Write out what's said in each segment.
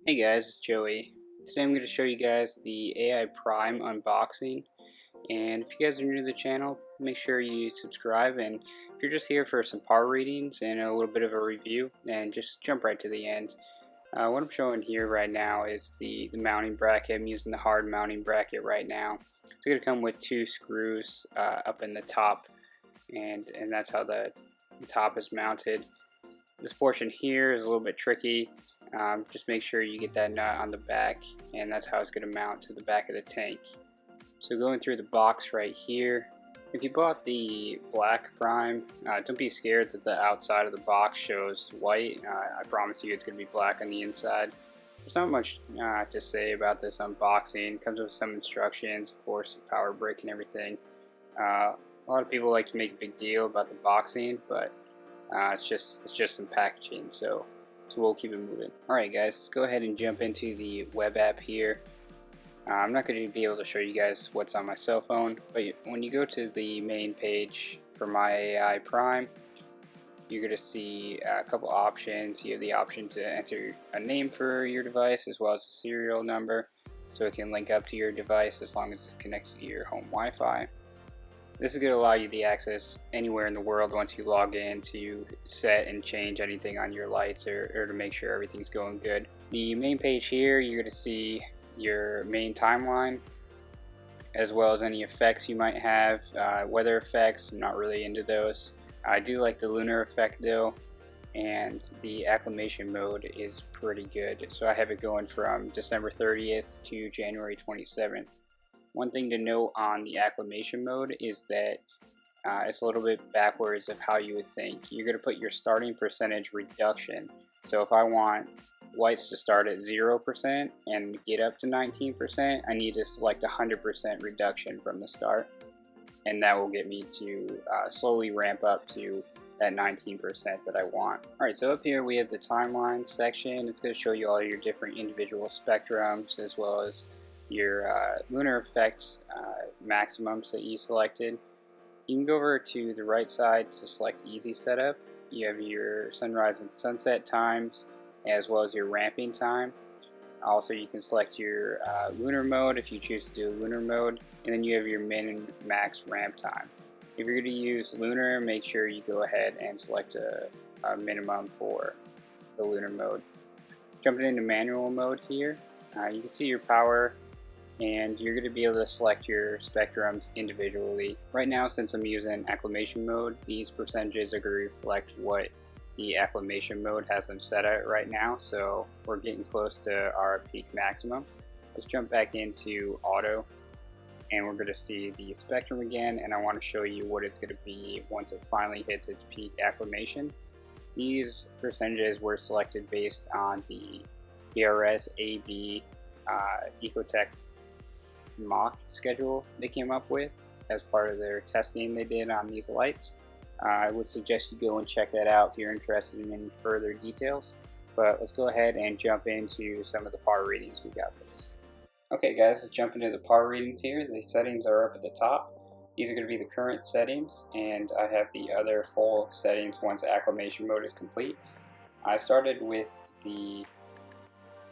Hey guys, it's Joey. Today I'm going to show you guys the AI Prime unboxing, and if you guys are new to the channel, make sure you subscribe, and if you're just here for some power readings and a little bit of a review, then just jump right to the end. What I'm showing here right now is the mounting bracket. I'm using the hard mounting bracket right now. It's going to come with two screws up in the top, and that's how the top is mounted. This portion here is a little bit tricky. Just make sure you get that nut on the back, and that's how it's going to mount to the back of the tank. So going through the box right here, if you bought the black Prime, don't be scared that the outside of the box shows white. I promise you it's going to be black on the inside. There's not much to say about this unboxing. It comes with some instructions, of course, the power brick and everything. A lot of people like to make a big deal about the boxing, but it's just some packaging, so we'll keep it moving. Alright guys, let's go ahead and jump into the web app here. I'm not going to be able to show you guys what's on my cell phone, but when you go to the main page for My AI Prime, you're going to see a couple options. You have the option to enter a name for your device as well as a serial number, so it can link up to your device as long as it's connected to your home Wi-Fi. This is going to allow you the access anywhere in the world once you log in to set and change anything on your lights or to make sure everything's going good. The main page here, you're going to see your main timeline as well as any effects you might have. Weather effects, I'm not really into those. I do like the lunar effect though, and the acclimation mode is pretty good. So I have it going from December 30th to January 27th. One thing to note on the acclimation mode is that it's a little bit backwards of how you would think. You're going to put your starting percentage reduction. So if I want whites to start at 0% and get up to 19%, I need to select 100% reduction from the start. And that will get me to slowly ramp up to that 19% that I want. Alright, so up here we have the timeline section. It's going to show you all your different individual spectrums as well as your lunar effects maximums that you selected. You can go over to the right side to select easy setup. You have your sunrise and sunset times as well as your ramping time. Also you can select your lunar mode if you choose to do lunar mode, and then you have your min and max ramp time. If you're going to use lunar, make sure you go ahead and select a minimum for the lunar mode. Jumping into manual mode here, you can see your power, and you're going to be able to select your spectrums individually. Right now, since I'm using acclimation mode, these percentages are going to reflect what the acclimation mode has them set at right now, so we're getting close to our peak maximum. Let's jump back into auto, and we're going to see the spectrum again, and I want to show you what it's going to be once it finally hits its peak acclimation. These percentages were selected based on the BRS AB Ecotech mock schedule they came up with as part of their testing they did on these lights. I would suggest you go and check that out if you're interested in any further details, but let's go ahead and jump into some of the power readings we got for this. Okay guys, let's jump into the power readings here. The settings are up at the top. These are going to be the current settings, and I have the other full settings once acclimation mode is complete. I started with the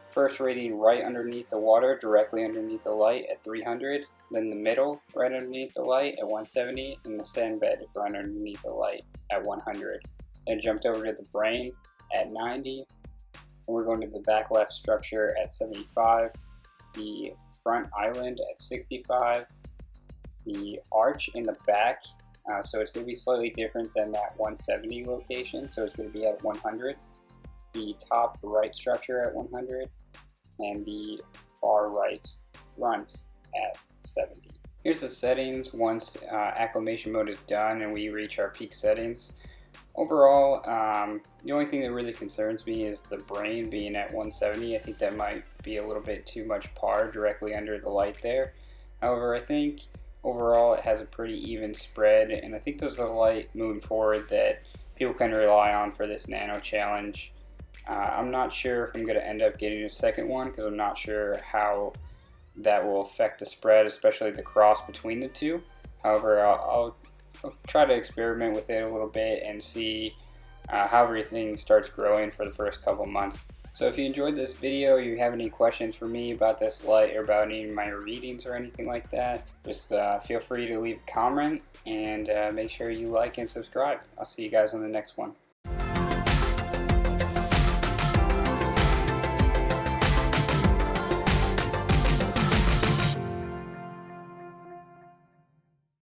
first rating right underneath the water, directly underneath the light at 300, then the middle right underneath the light at 170, and the sand bed right underneath the light at 100. Then jumped over to the brain at 90, and we're going to the back left structure at 75, the front island at 65, the arch in the back, so it's going to be slightly different than that 170 location, so it's going to be at 100, the top right structure at 100, and the far right front at 70. Here's the settings once acclimation mode is done and we reach our peak settings. Overall, the only thing that really concerns me is the brain being at 170. I think that might be a little bit too much par directly under the light there. However, I think overall it has a pretty even spread, and I think those are the light moving forward that people can rely on for this nano challenge. I'm not sure if I'm going to end up getting a second one because I'm not sure how that will affect the spread, especially the cross between the two. However, I'll try to experiment with it a little bit and see how everything starts growing for the first couple months. So if you enjoyed this video, or you have any questions for me about this light or about any of my readings or anything like that, just feel free to leave a comment, and make sure you like and subscribe. I'll see you guys on the next one.